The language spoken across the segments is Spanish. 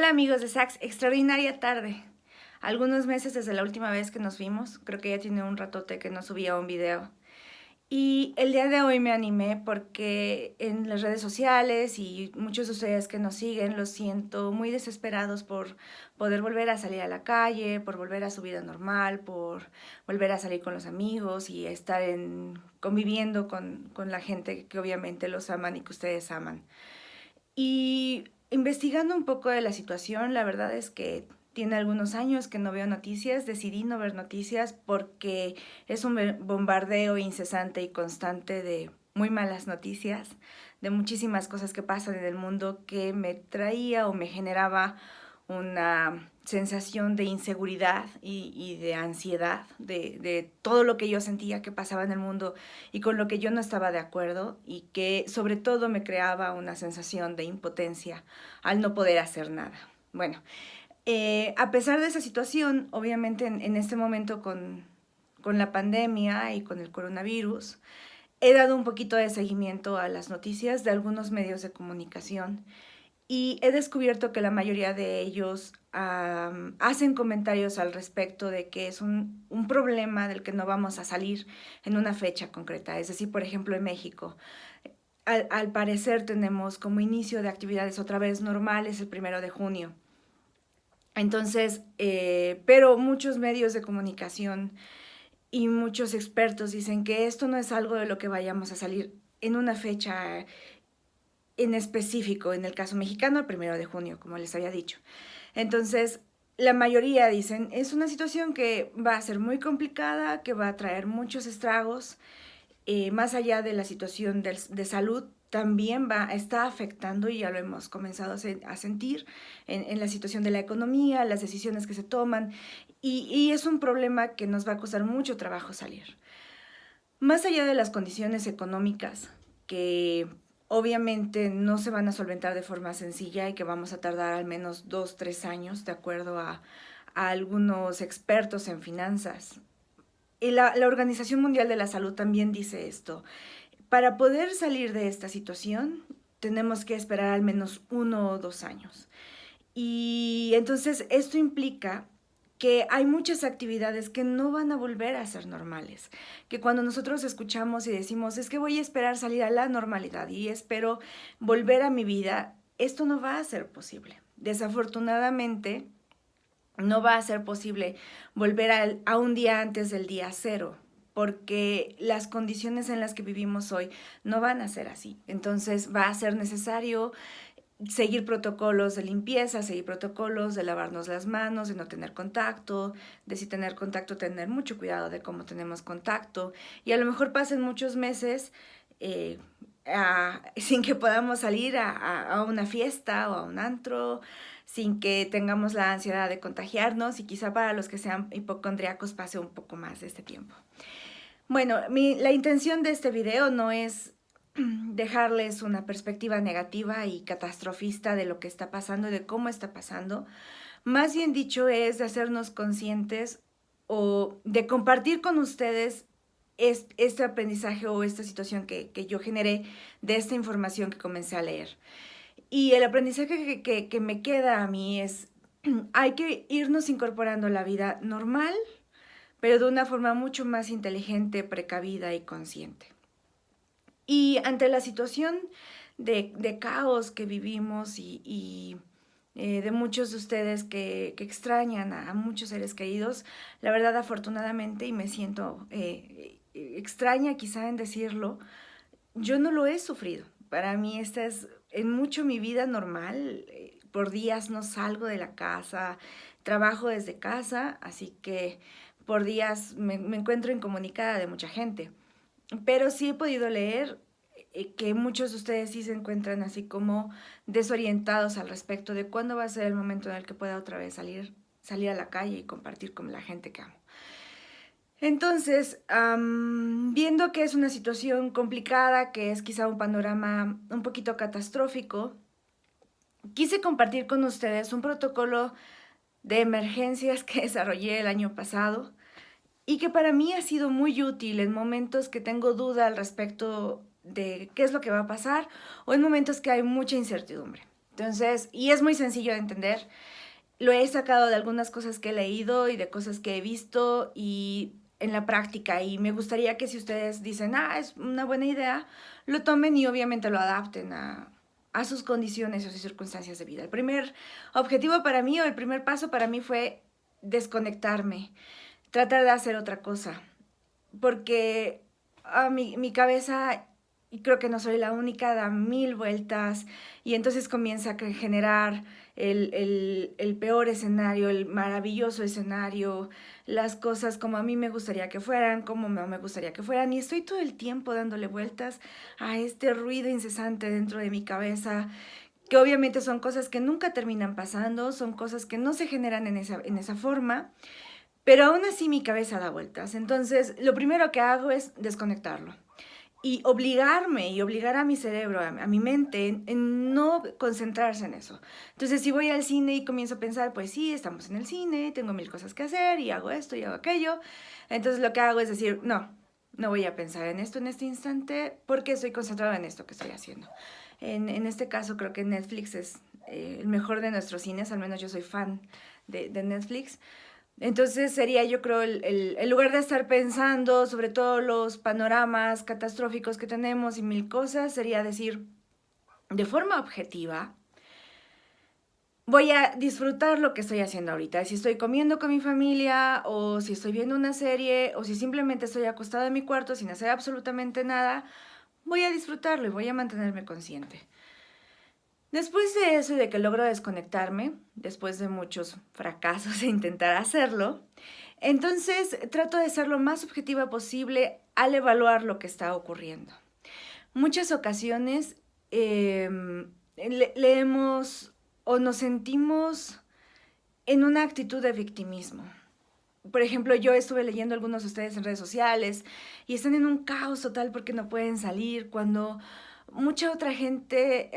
Hola amigos de Sax, extraordinaria tarde. Algunos meses desde la última vez que nos vimos, creo que ya tiene un ratote que no subía un video. Y el día de hoy me animé porque en las redes sociales y muchos de ustedes que nos siguen los siento muy desesperados por poder volver a salir a la calle, por volver a su vida normal, por volver a salir con los amigos y estar conviviendo con la gente que obviamente los aman y que ustedes aman. Y investigando un poco de la situación, la verdad es que tiene algunos años que no veo noticias, decidí no ver noticias porque es un bombardeo incesante y constante de muy malas noticias, de muchísimas cosas que pasan en el mundo que me traía o me generaba una sensación de inseguridad y de ansiedad, de todo lo que yo sentía que pasaba en el mundo y con lo que yo no estaba de acuerdo y que sobre todo me creaba una sensación de impotencia al no poder hacer nada. Bueno, a pesar de esa situación, obviamente en este momento con la pandemia y con el coronavirus, he dado un poquito de seguimiento a las noticias de algunos medios de comunicación y he descubierto que la mayoría de ellos hacen comentarios al respecto de que es un problema del que no vamos a salir en una fecha concreta. Es decir, por ejemplo, en México, al parecer tenemos como inicio de actividades otra vez normales el 1 de junio. Entonces, pero muchos medios de comunicación y muchos expertos dicen que esto no es algo de lo que vayamos a salir en una fecha en específico, en el caso mexicano, el 1 de junio, como les había dicho. Entonces, la mayoría dicen, es una situación que va a ser muy complicada, que va a traer muchos estragos, más allá de la situación de salud, también está afectando, y ya lo hemos comenzado a sentir, en la situación de la economía, las decisiones que se toman, y es un problema que nos va a costar mucho trabajo salir. Más allá de las condiciones económicas, que obviamente no se van a solventar de forma sencilla y que vamos a tardar al menos 2, 3 años, de acuerdo a algunos expertos en finanzas. Y la Organización Mundial de la Salud también dice esto. Para poder salir de esta situación, tenemos que esperar al menos 1 o 2 años. Y entonces esto implica que hay muchas actividades que no van a volver a ser normales, que cuando nosotros escuchamos y decimos, es que voy a esperar salir a la normalidad y espero volver a mi vida, esto no va a ser posible. Desafortunadamente, no va a ser posible volver a un día antes del día cero, porque las condiciones en las que vivimos hoy no van a ser así. Entonces va a ser necesario seguir protocolos de limpieza, seguir protocolos de lavarnos las manos, de no tener contacto, de si tener contacto, tener mucho cuidado de cómo tenemos contacto. Y a lo mejor pasen muchos meses eh, sin que podamos salir a una fiesta o a un antro, sin que tengamos la ansiedad de contagiarnos y quizá para los que sean hipocondríacos pase un poco más de este tiempo. Bueno, la intención de este video no es dejarles una perspectiva negativa y catastrofista de lo que está pasando y de cómo está pasando. Más bien dicho es de hacernos conscientes o de compartir con ustedes este aprendizaje o esta situación que yo generé de esta información que comencé a leer. Y el aprendizaje que me queda a mí es, hay que irnos incorporando a la vida normal, pero de una forma mucho más inteligente, precavida y consciente. Y ante la situación de caos que vivimos de muchos de ustedes que extrañan a muchos seres queridos, la verdad afortunadamente, y me siento extraña quizá en decirlo, yo no lo he sufrido. Para mí esta es en mucho mi vida normal. Por días no salgo de la casa, trabajo desde casa, así que por días me encuentro incomunicada de mucha gente. Pero sí he podido leer que muchos de ustedes sí se encuentran así como desorientados al respecto de cuándo va a ser el momento en el que pueda otra vez salir a la calle y compartir con la gente que amo. Entonces, viendo que es una situación complicada, que es quizá un panorama un poquito catastrófico, quise compartir con ustedes un protocolo de emergencias que desarrollé el año pasado y que para mí ha sido muy útil en momentos que tengo duda al respecto de qué es lo que va a pasar o en momentos que hay mucha incertidumbre. Entonces, y es muy sencillo de entender. Lo he sacado de algunas cosas que he leído y de cosas que he visto y en la práctica. Y me gustaría que si ustedes dicen, es una buena idea, lo tomen y obviamente lo adapten a sus condiciones o sus circunstancias de vida. El primer objetivo para mí o el primer paso para mí fue desconectarme, tratar de hacer otra cosa, porque mi cabeza, y creo que no soy la única, da mil vueltas y entonces comienza a generar el peor escenario, el maravilloso escenario, las cosas como a mí me gustaría que fueran, como no me gustaría que fueran, y estoy todo el tiempo dándole vueltas a este ruido incesante dentro de mi cabeza, que obviamente son cosas que nunca terminan pasando, son cosas que no se generan en esa forma, pero aún así mi cabeza da vueltas. Entonces, lo primero que hago es desconectarlo y obligarme y obligar a mi cerebro, a mi mente, en no concentrarse en eso. Entonces, si voy al cine y comienzo a pensar, pues sí, estamos en el cine, tengo mil cosas que hacer y hago esto y hago aquello, entonces lo que hago es decir, no voy a pensar en esto en este instante porque estoy concentrado en esto que estoy haciendo. En este caso, creo que Netflix es el mejor de nuestros cines, al menos yo soy fan de Netflix. Entonces sería, yo creo, el lugar de estar pensando sobre todos los panoramas catastróficos que tenemos y mil cosas, sería decir, de forma objetiva, voy a disfrutar lo que estoy haciendo ahorita. Si estoy comiendo con mi familia, o si estoy viendo una serie, o si simplemente estoy acostada en mi cuarto sin hacer absolutamente nada, voy a disfrutarlo y voy a mantenerme consciente. Después de eso y de que logro desconectarme, después de muchos fracasos de intentar hacerlo, entonces trato de ser lo más objetiva posible al evaluar lo que está ocurriendo. Muchas ocasiones leemos o nos sentimos en una actitud de victimismo. Por ejemplo, yo estuve leyendo algunos de ustedes en redes sociales y están en un caos total porque no pueden salir, cuando mucha otra gente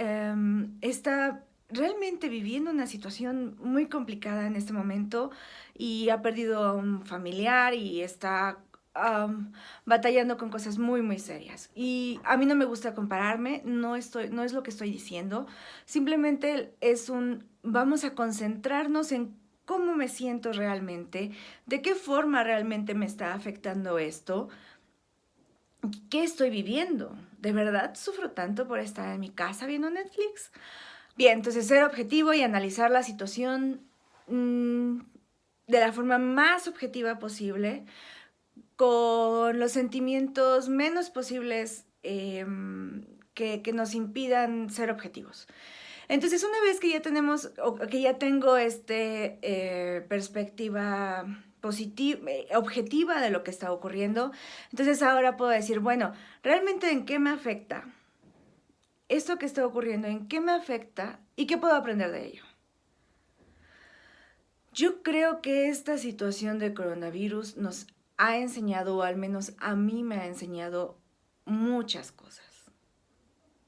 está realmente viviendo una situación muy complicada en este momento y ha perdido a un familiar y está batallando con cosas muy, muy serias. Y a mí no me gusta compararme, no es lo que estoy diciendo, simplemente vamos a concentrarnos en cómo me siento realmente, de qué forma realmente me está afectando esto, qué estoy viviendo. ¿De verdad sufro tanto por estar en mi casa viendo Netflix? Bien, entonces ser objetivo y analizar la situación de la forma más objetiva posible, con los sentimientos menos posibles que nos impidan ser objetivos. Entonces, una vez que ya tenemos, o que ya tengo perspectiva positiva, objetiva de lo que está ocurriendo, entonces ahora puedo decir, bueno, ¿realmente en qué me afecta esto que está ocurriendo? ¿En qué me afecta? ¿Y qué puedo aprender de ello? Yo creo que esta situación de coronavirus nos ha enseñado, o al menos a mí me ha enseñado muchas cosas.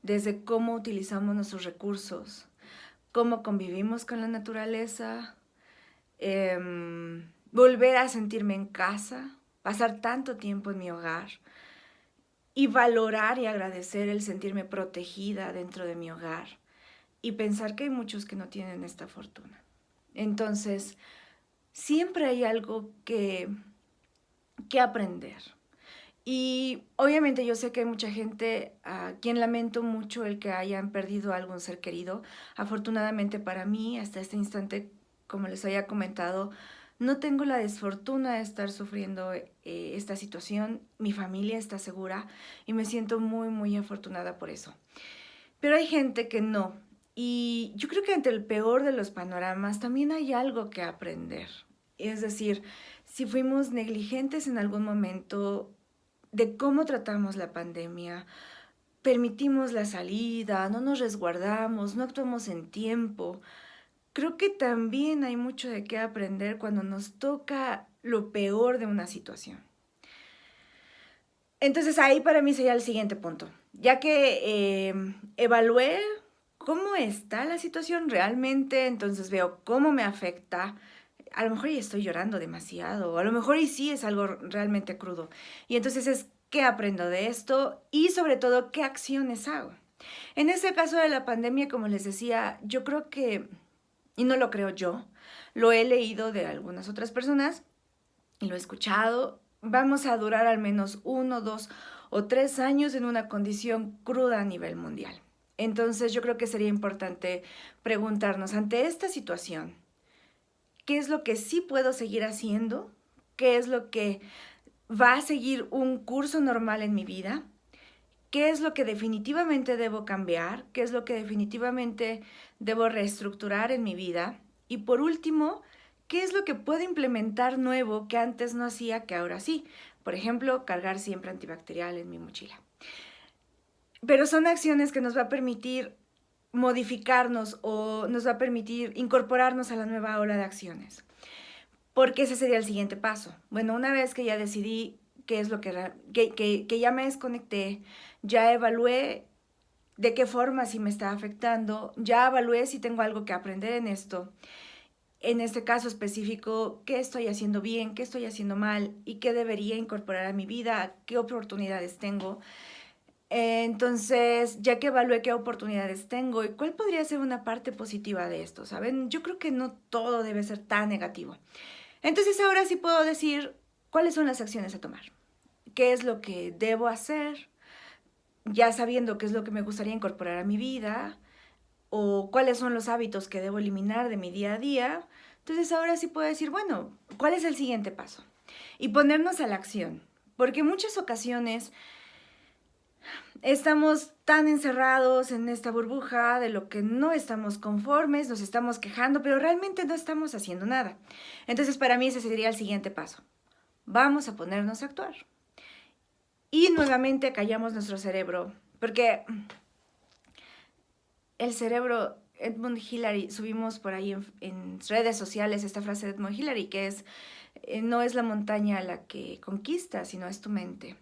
Desde cómo utilizamos nuestros recursos, cómo convivimos con la naturaleza, volver a sentirme en casa, pasar tanto tiempo en mi hogar y valorar y agradecer el sentirme protegida dentro de mi hogar y pensar que hay muchos que no tienen esta fortuna. Entonces, siempre hay algo que aprender. Y obviamente yo sé que hay mucha gente a quien lamento mucho el que hayan perdido a algún ser querido. Afortunadamente para mí, hasta este instante, como les había comentado, no tengo la desfortuna de estar sufriendo esta situación. Mi familia está segura y me siento muy, muy afortunada por eso. Pero hay gente que no. Y yo creo que ante el peor de los panoramas también hay algo que aprender. Es decir, si fuimos negligentes en algún momento de cómo tratamos la pandemia, permitimos la salida, no nos resguardamos, no actuamos en tiempo. Creo que también hay mucho de qué aprender cuando nos toca lo peor de una situación. Entonces ahí para mí sería el siguiente punto. Ya que evalué cómo está la situación realmente, entonces veo cómo me afecta. A lo mejor ya estoy llorando demasiado, o a lo mejor y sí es algo realmente crudo. Y entonces es qué aprendo de esto y sobre todo qué acciones hago. En este caso de la pandemia, como les decía, yo creo que, y no lo creo yo, lo he leído de algunas otras personas y lo he escuchado, vamos a durar al menos 1, 2 o 3 años en una condición cruda a nivel mundial. Entonces yo creo que sería importante preguntarnos ante esta situación, ¿qué es lo que sí puedo seguir haciendo? ¿Qué es lo que va a seguir un curso normal en mi vida? ¿Qué es lo que definitivamente debo cambiar? ¿Qué es lo que definitivamente debo reestructurar en mi vida? Y por último, ¿qué es lo que puedo implementar nuevo que antes no hacía, que ahora sí? Por ejemplo, cargar siempre antibacterial en mi mochila. Pero son acciones que nos va a permitir modificarnos o nos va a permitir incorporarnos a la nueva ola de acciones. Porque ese sería el siguiente paso. Bueno, una vez que ya decidí qué es lo que ya me desconecté, ya evalué de qué forma sí me está afectando, ya evalué si tengo algo que aprender en esto. En este caso específico, qué estoy haciendo bien, qué estoy haciendo mal y qué debería incorporar a mi vida, qué oportunidades tengo. Entonces, ya que evalué qué oportunidades tengo y cuál podría ser una parte positiva de esto, ¿saben? Yo creo que no todo debe ser tan negativo. Entonces, ahora sí puedo decir cuáles son las acciones a tomar, qué es lo que debo hacer, ya sabiendo qué es lo que me gustaría incorporar a mi vida o cuáles son los hábitos que debo eliminar de mi día a día. Entonces, ahora sí puedo decir, bueno, ¿cuál es el siguiente paso? Y ponernos a la acción, porque en muchas ocasiones estamos tan encerrados en esta burbuja de lo que no estamos conformes, nos estamos quejando, pero realmente no estamos haciendo nada. Entonces, para mí ese sería el siguiente paso. Vamos a ponernos a actuar. Y nuevamente callamos nuestro cerebro, porque el cerebro, Edmund Hillary, subimos por ahí en redes sociales esta frase de Edmund Hillary, que es, no es la montaña la que conquista, sino es tu mente.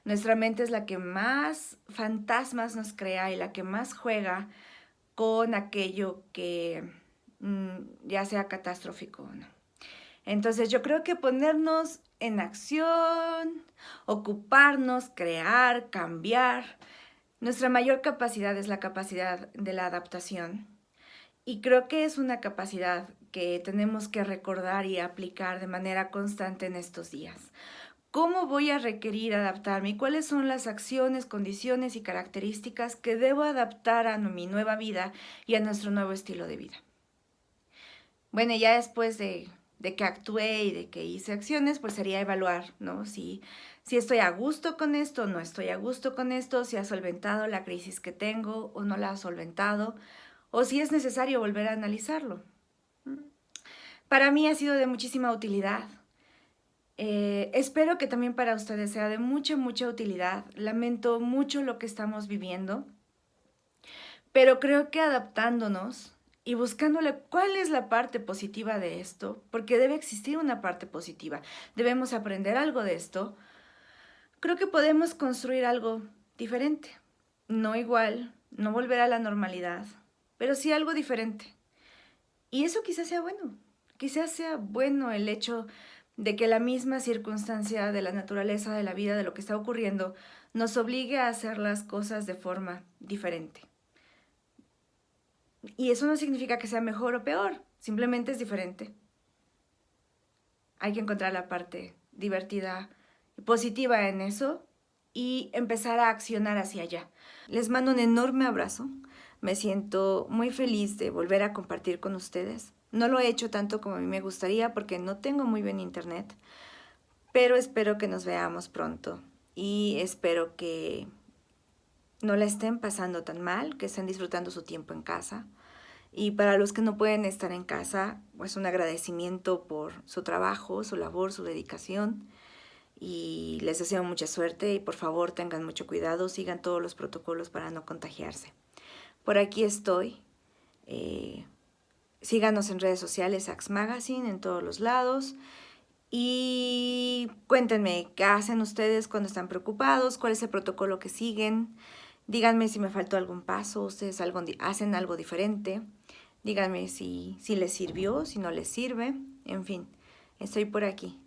Nuestra mente es la que más fantasmas nos crea y la que más juega con aquello que ya sea catastrófico o no. Entonces yo creo que ponernos en acción, ocuparnos, crear, cambiar. Nuestra mayor capacidad es la capacidad de la adaptación. Y creo que es una capacidad que tenemos que recordar y aplicar de manera constante en estos días. ¿Cómo voy a requerir adaptarme? ¿Y cuáles son las acciones, condiciones y características que debo adaptar a mi nueva vida y a nuestro nuevo estilo de vida? Bueno, ya después de que actué y de que hice acciones, pues sería evaluar, ¿no? Si estoy a gusto con esto, no estoy a gusto con esto, si ha solventado la crisis que tengo o no la ha solventado, o si es necesario volver a analizarlo. Para mí ha sido de muchísima utilidad. Espero que también para ustedes sea de mucha, mucha utilidad. Lamento mucho lo que estamos viviendo, pero creo que adaptándonos y buscándole cuál es la parte positiva de esto, porque debe existir una parte positiva, debemos aprender algo de esto, creo que podemos construir algo diferente, no igual, no volver a la normalidad, pero sí algo diferente. Y eso quizás sea bueno el hecho de que la misma circunstancia de la naturaleza de la vida, de lo que está ocurriendo, nos obligue a hacer las cosas de forma diferente. Y eso no significa que sea mejor o peor, simplemente es diferente. Hay que encontrar la parte divertida y positiva en eso y empezar a accionar hacia allá. Les mando un enorme abrazo. Me siento muy feliz de volver a compartir con ustedes. No lo he hecho tanto como a mí me gustaría porque no tengo muy bien internet, pero espero que nos veamos pronto y espero que no la estén pasando tan mal, que estén disfrutando su tiempo en casa. Y para los que no pueden estar en casa, pues un agradecimiento por su trabajo, su labor, su dedicación. Y les deseo mucha suerte y por favor tengan mucho cuidado, sigan todos los protocolos para no contagiarse. Por aquí estoy. Síganos en redes sociales, Axe Magazine, en todos los lados. Y cuéntenme, ¿qué hacen ustedes cuando están preocupados? ¿Cuál es el protocolo que siguen? Díganme si me faltó algún paso, ustedes hacen algo diferente. Díganme si les sirvió, si no les sirve. En fin, estoy por aquí.